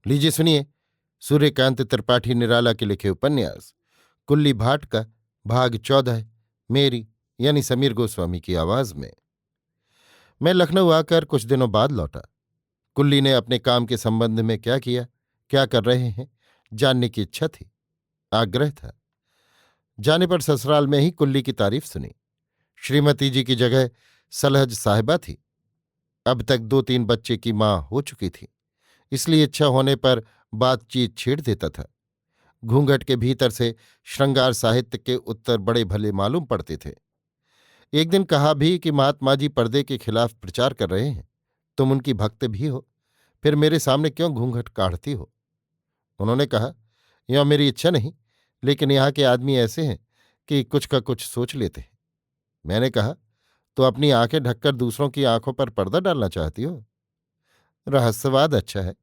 लीजिए सुनिए सूर्यकांत त्रिपाठी निराला के लिखे उपन्यास कुल्ली भाट का भाग 14 मेरी यानी समीर गोस्वामी की आवाज में। मैं लखनऊ आकर कुछ दिनों बाद लौटा। कुल्ली ने अपने काम के संबंध में क्या किया, क्या कर रहे हैं, जानने की इच्छा थी, आग्रह था। जाने पर ससुराल में ही कुल्ली की तारीफ सुनी। श्रीमती जी की जगह सलहज साहिबा थी। अब तक 2-3 बच्चे की मां हो चुकी थी, इसलिए इच्छा होने पर बातचीत छेड़ देता था। घूंघट के भीतर से श्रृंगार साहित्य के उत्तर बड़े भले मालूम पड़ते थे। एक दिन कहा भी कि महात्मा जी पर्दे के खिलाफ प्रचार कर रहे हैं, तुम उनकी भक्त भी हो, फिर मेरे सामने क्यों घूंघट काढ़ती हो। उन्होंने कहा, यह मेरी इच्छा नहीं, लेकिन यहाँ के आदमी ऐसे हैं कि कुछ का कुछ सोच लेते हैं। मैंने कहा, तो अपनी आंखें ढककर दूसरों की आंखों पर पर्दा डालना चाहती हो। रहस्यवाद अच्छा है।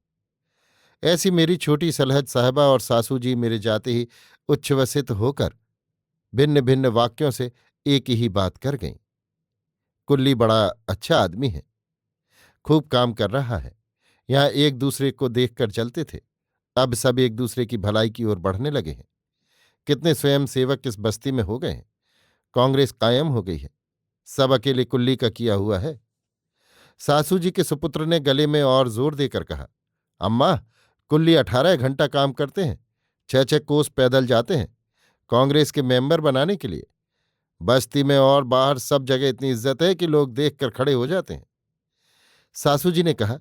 ऐसी मेरी छोटी सलहज साहबा और सासू जी मेरे जाते ही उच्छ्वसित होकर भिन्न भिन्न वाक्यों से एक ही बात कर गईं। कुल्ली बड़ा अच्छा आदमी है, खूब काम कर रहा है। यहाँ एक दूसरे को देखकर चलते थे, अब सब एक दूसरे की भलाई की ओर बढ़ने लगे हैं। कितने स्वयं सेवक इस बस्ती में हो गए हैं। कांग्रेस कायम हो गई है, सब अकेले कुल्ली का किया हुआ है। सासू जी के सुपुत्र ने गले में और जोर देकर कहा, अम्मा, कुल्ली 18 घंटा काम करते हैं, 6-6 कोस पैदल जाते हैं कांग्रेस के मेंबर बनाने के लिए। बस्ती में और बाहर सब जगह इतनी इज्जत है कि लोग देखकर खड़े हो जाते हैं। सासू जी ने कहा,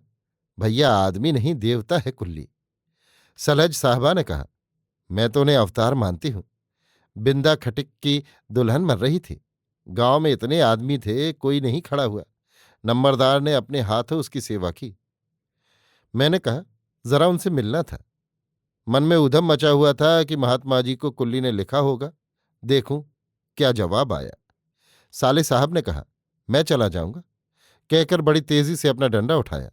भैया आदमी नहीं देवता है कुल्ली। सलज साहबा ने कहा, मैं तो उन्हें अवतार मानती हूं। बिंदा खटिक की दुल्हन मर रही थी, गांव में इतने आदमी थे, कोई नहीं खड़ा हुआ। नंबरदार ने अपने हाथों उसकी सेवा की। मैंने कहा, जरा उनसे मिलना था। मन में उधम मचा हुआ था कि महात्मा जी को कुल्ली ने लिखा होगा, देखूं क्या जवाब आया। साले साहब ने कहा, मैं चला जाऊंगा, कहकर बड़ी तेजी से अपना डंडा उठाया।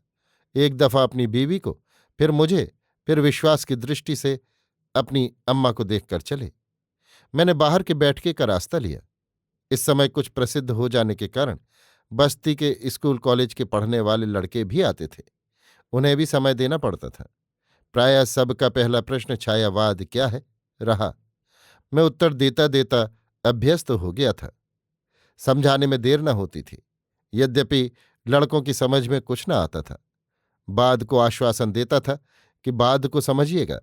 एक दफा अपनी बीवी को, फिर मुझे, फिर विश्वास की दृष्टि से अपनी अम्मा को देखकर चले। मैंने बाहर के बैठके का रास्ता लिया। इस समय कुछ प्रसिद्ध हो जाने के कारण बस्ती के स्कूल कॉलेज के पढ़ने वाले लड़के भी आते थे, उन्हें भी समय देना पड़ता था। प्रायः सबका पहला प्रश्न छायावाद क्या है रहा। मैं उत्तर देता देता अभ्यस्त हो गया था। समझाने में देर न होती थी, यद्यपि लड़कों की समझ में कुछ न आता था। बाद को आश्वासन देता था कि बाद को समझिएगा।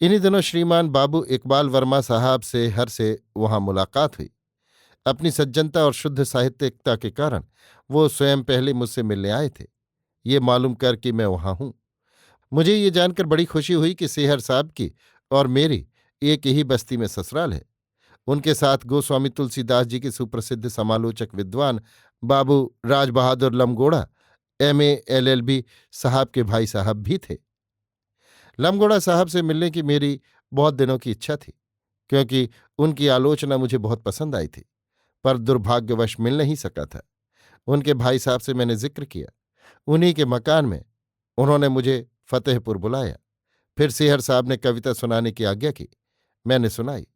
इन्हीं दिनों श्रीमान बाबू इकबाल वर्मा साहब से हर से वहां मुलाकात हुई। अपनी सज्जनता और शुद्ध साहित्यिकता के कारण वो स्वयं पहले मुझसे मिलने आए थे, ये मालूम कर कि मैं वहां हूं। मुझे ये जानकर बड़ी खुशी हुई कि सेहर साहब की और मेरी एक ही बस्ती में ससुराल है। उनके साथ गोस्वामी तुलसीदास जी के सुप्रसिद्ध समालोचक विद्वान बाबू राजबहादुर लमगोड़ा MA LLB साहब के भाई साहब भी थे। लमगोड़ा साहब से मिलने की मेरी बहुत दिनों की इच्छा थी, क्योंकि उनकी आलोचना मुझे बहुत पसंद आई थी, पर दुर्भाग्यवश मिल नहीं सका था। उनके भाई साहब से मैंने जिक्र किया। उन्हीं के मकान में उन्होंने मुझे फतेहपुर बुलाया। फिर सेहर साहब ने कविता सुनाने की आज्ञा की, मैंने सुनाई।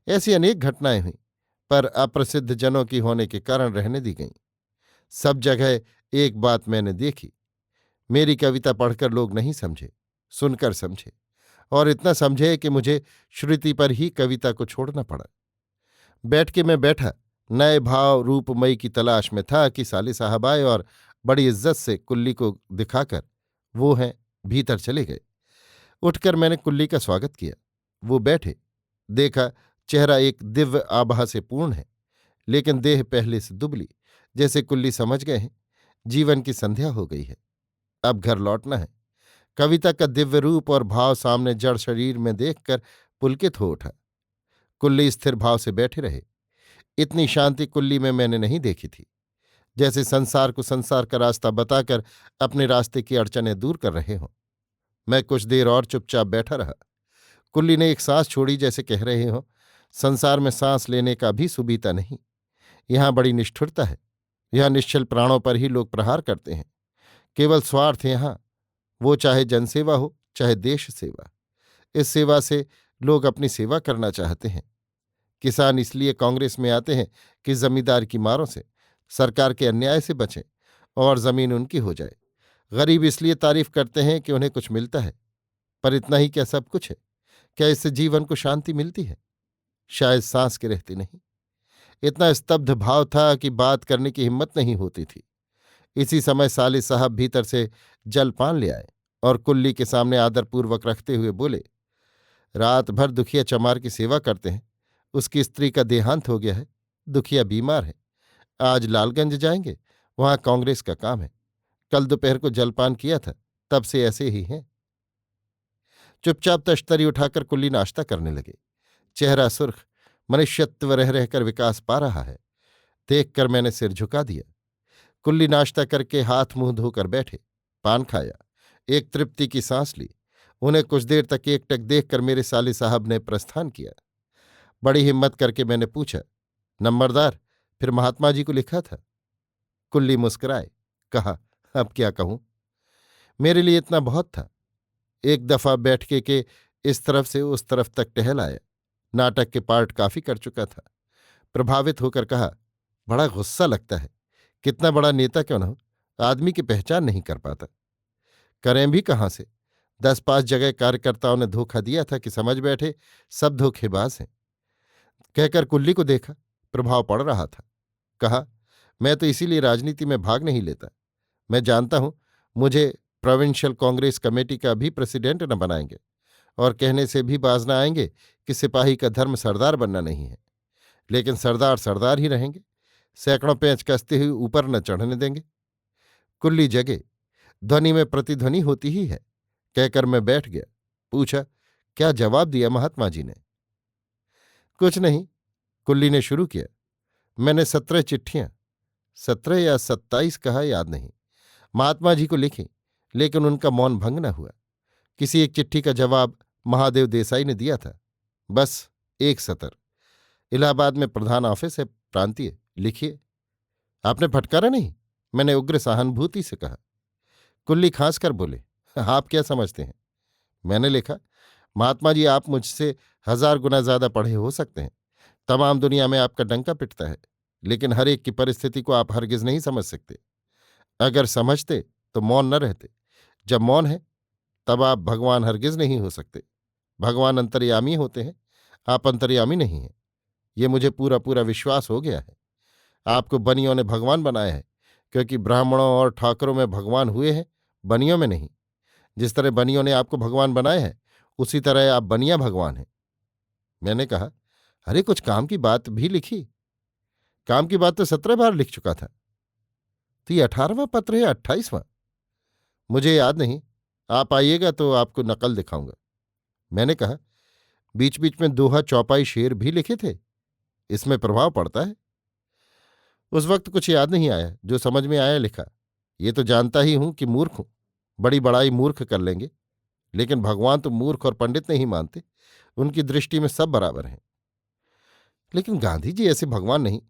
ऐसी अनेक घटनाएं हुईं, पर अप्रसिद्ध जनों की होने के कारण रहने दी गईं। सब जगह एक बात मैंने देखी, मेरी कविता पढ़कर लोग नहीं समझे, सुनकर समझे, और इतना समझे कि मुझे श्रुति पर ही कविता को छोड़ना पड़ा। बैठ के मैं बैठा नए भाव रूपमयी की तलाश में था कि साले साहब आए और बड़ी इज्जत से कुल्ली को दिखाकर वो हैं भीतर चले गए। उठकर मैंने कुल्ली का स्वागत किया। वो बैठे। देखा चेहरा एक दिव्य आभा से पूर्ण है, लेकिन देह पहले से दुबली, जैसे कुल्ली समझ गए हैं जीवन की संध्या हो गई है, अब घर लौटना है। कविता का दिव्य रूप और भाव सामने जड़ शरीर में देखकर पुलकित हो उठा। कुल्ली स्थिर भाव से बैठे रहे। इतनी शांति कुल्ली में मैंने नहीं देखी थी, जैसे संसार को संसार का रास्ता बताकर अपने रास्ते की अड़चनें दूर कर रहे हों। मैं कुछ देर और चुपचाप बैठा रहा। कुल्ली ने एक सांस छोड़ी, जैसे कह रहे हो, संसार में सांस लेने का भी सुबीता नहीं, यहां बड़ी निष्ठुरता है। यहां निश्चल प्राणों पर ही लोग प्रहार करते हैं, केवल स्वार्थ यहां, वो चाहे जनसेवा हो चाहे देश सेवा। इस सेवा से लोग अपनी सेवा करना चाहते हैं। किसान इसलिए कांग्रेस में आते हैं कि जमींदार की मारों से, सरकार के अन्याय से बचें और जमीन उनकी हो जाए। गरीब इसलिए तारीफ करते हैं कि उन्हें कुछ मिलता है, पर इतना ही क्या सब कुछ है? क्या इससे जीवन को शांति मिलती है? शायद सांस की रहती नहीं। इतना स्तब्ध भाव था कि बात करने की हिम्मत नहीं होती थी। इसी समय साले साहब भीतर से जलपान ले आए और कुल्ली के सामने आदरपूर्वक रखते हुए बोले, रात भर दुखिया चमार की सेवा करते हैं। उसकी स्त्री का देहांत हो गया है। दुखिया बीमार है। आज लालगंज जाएंगे, वहां कांग्रेस का काम है। कल दोपहर को जलपान किया था, तब से ऐसे ही हैं। चुपचाप तश्तरी उठाकर कुल्ली नाश्ता करने लगे। चेहरा सुर्ख, मनुष्यत्व रह रहकर विकास पा रहा है। देखकर मैंने सिर झुका दिया। कुल्ली नाश्ता करके हाथ मुंह धोकर बैठे, पान खाया, एक तृप्ति की सांस ली। उन्हें कुछ देर तक एकटक देखकर मेरे साले साहब ने प्रस्थान किया। बड़ी हिम्मत करके मैंने पूछा, नंबरदार, फिर महात्मा जी को लिखा था? कुल्ली मुस्कुराए, कहा, अब क्या कहूं, मेरे लिए इतना बहुत था। एक दफा बैठके के इस तरफ से उस तरफ तक टहल आया। नाटक के पार्ट काफी कर चुका था। प्रभावित होकर कहा, बड़ा गुस्सा लगता है। कितना बड़ा नेता क्यों न हो, आदमी की पहचान नहीं कर पाता। करें भी कहाँ से? 10-5 जगह कार्यकर्ताओं ने धोखा दिया था कि समझ बैठे सब धोखेबाज हैं। कहकर कुल्ली को देखा, प्रभाव पड़ रहा था। कहा, मैं तो इसीलिए राजनीति में भाग नहीं लेता। मैं जानता हूं मुझे प्रोविंशियल कांग्रेस कमेटी का भी प्रेसिडेंट न बनाएंगे, और कहने से भी बाज न आएंगे कि सिपाही का धर्म सरदार बनना नहीं है। लेकिन सरदार सरदार ही रहेंगे। सैकड़ों पेंच कसते हुए ऊपर न चढ़ने देंगे। कुल्ली जगे, ध्वनि में प्रतिध्वनि होती ही है। कहकर मैं बैठ गया। पूछा, क्या जवाब दिया महात्मा जी ने? कुछ नहीं, कुल्ली ने शुरू किया। मैंने 17 चिट्ठियां, 17 या 27 कहा याद नहीं, महात्मा जी को लिखी, लेकिन उनका मौन भंग न हुआ। किसी एक चिट्ठी का जवाब महादेव देसाई ने दिया था। बस एक सतर। इलाहाबाद में प्रधान ऑफिस है, प्रांतीय, लिखिए। आपने फटकारा नहीं? मैंने उग्र सहानुभूति से कहा। कुल्ली खांस कर बोले, आप क्या समझते हैं? मैंने लिखा, महात्मा जी, आप मुझसे 1000 गुना ज्यादा पढ़े हो सकते हैं। तमाम दुनिया में आपका डंका पिटता है, लेकिन हर एक की परिस्थिति को आप हरगिज नहीं समझ सकते। अगर समझते तो मौन न रहते। जब मौन है तब आप भगवान हरगिज नहीं हो सकते। भगवान अंतर्यामी होते हैं, आप अंतर्यामी नहीं हैं। ये मुझे पूरा पूरा विश्वास हो गया है। आपको बनियों ने भगवान बनाया है, क्योंकि ब्राह्मणों और ठाकरों में भगवान हुए हैं, बनियों में नहीं। जिस तरह बनियों ने आपको भगवान बनाया है, उसी तरह आप बनिया भगवान हैं। मैंने कहा, अरे कुछ काम की बात भी लिखी। काम की बात तो 17 बार लिख चुका था। तो ये 18वां पत्र है, 28वां? मुझे याद नहीं, आप आइएगा तो आपको नकल दिखाऊंगा। मैंने कहा, बीच बीच में दोहा चौपाई शेर भी लिखे थे, इसमें प्रभाव पड़ता है। उस वक्त कुछ याद नहीं आया, जो समझ में आया लिखा। ये तो जानता ही हूं कि मूर्ख हूं, बड़ी बड़ाई मूर्ख कर लेंगे, लेकिन भगवान तो मूर्ख और पंडित नहीं मानते। उनकी दृष्टि में सब बराबर हैं। लेकिन गांधी जी ऐसे भगवान नहीं,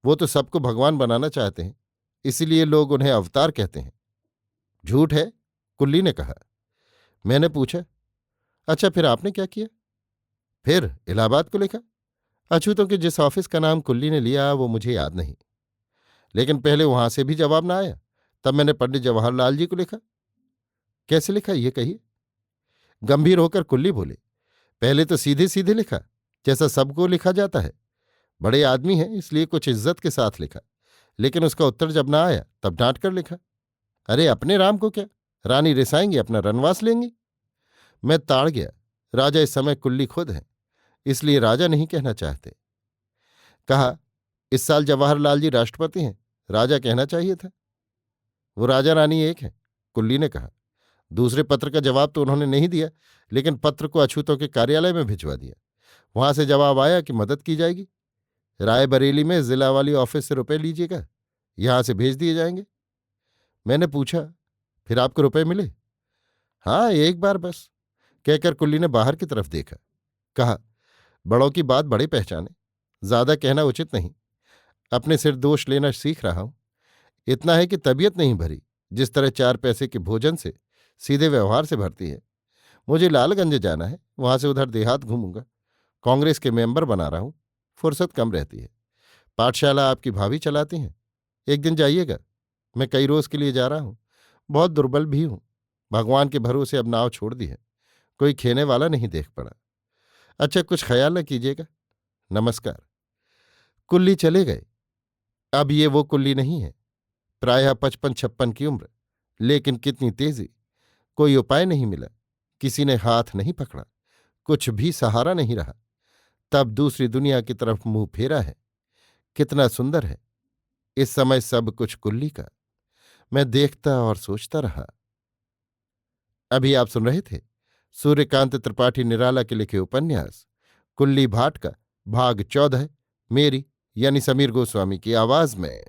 वो तो सबको भगवान बनाना चाहते हैं, इसीलिए लोग उन्हें अवतार कहते हैं। झूठ है, कुल्ली ने कहा। मैंने पूछा, अच्छा फिर आपने क्या किया? फिर इलाहाबाद को लिखा। अछूतों के जिस ऑफिस का नाम कुल्ली ने लिया वो मुझे याद नहीं, लेकिन पहले वहां से भी जवाब ना आया। तब मैंने पंडित जवाहरलाल जी को लिखा। कैसे लिखा ये कहिए? गंभीर होकर कुल्ली बोले, पहले तो सीधे सीधे लिखा, जैसा सबको लिखा जाता है। बड़े आदमी हैं इसलिए कुछ इज्जत के साथ लिखा, लेकिन उसका उत्तर जब ना आया तब डांट कर लिखा। अरे अपने राम को क्या, रानी रिसाएंगी, अपना रनवास लेंगी। मैं ताड़ गया। राजा इस समय कुल्ली खुद हैं, इसलिए राजा नहीं कहना चाहते। कहा, इस साल जवाहरलाल जी राष्ट्रपति हैं, राजा कहना चाहिए था। वो राजा रानी एक है, कुल्ली ने कहा। दूसरे पत्र का जवाब तो उन्होंने नहीं दिया, लेकिन पत्र को अछूतों के कार्यालय में भिजवा दिया। वहां से जवाब आया कि मदद की जाएगी। रायबरेली में जिला वाली ऑफिस से रुपए लीजिएगा, यहां से भेज दिए जाएंगे। मैंने पूछा, फिर आपको रुपए मिले? हाँ, एक बार बस, कहकर कुल्ली ने बाहर की तरफ देखा। कहा, बड़ों की बात बड़े पहचाने, ज्यादा कहना उचित नहीं। अपने सिर दोष लेना सीख रहा हूं। इतना है कि तबीयत नहीं भरी, जिस तरह 4 पैसे के भोजन से, सीधे व्यवहार से भरती है। मुझे लालगंज जाना है, वहां से उधर देहात घूमूंगा। कांग्रेस के मेंबर बना रहा हूं, फुर्सत कम रहती है। पाठशाला आपकी भाभी चलाती हैं, एक दिन जाइएगा। मैं कई रोज के लिए जा रहा हूं, बहुत दुर्बल भी हूं। भगवान के भरोसे अब नाव छोड़ दी है। कोई खेने वाला नहीं देख पड़ा। अच्छा, कुछ ख्याल न कीजिएगा। नमस्कार। कुल्ली चले गए। अब ये वो कुल्ली नहीं है। प्रायः 55-56 की उम्र, लेकिन कितनी तेजी। कोई उपाय नहीं मिला। किसी ने हाथ नहीं पकड़ा। कुछ भी सहारा नहीं रहा। तब दूसरी दुनिया की तरफ मुंह फेरा है। कितना सुंदर है इस समय सब कुछ कुल्ली का। मैं देखता और सोचता रहा। अभी आप सुन रहे थे सूर्यकांत त्रिपाठी निराला के लिखे उपन्यास कुल्ली भाट का भाग 14, मेरी यानी समीर गोस्वामी की आवाज में।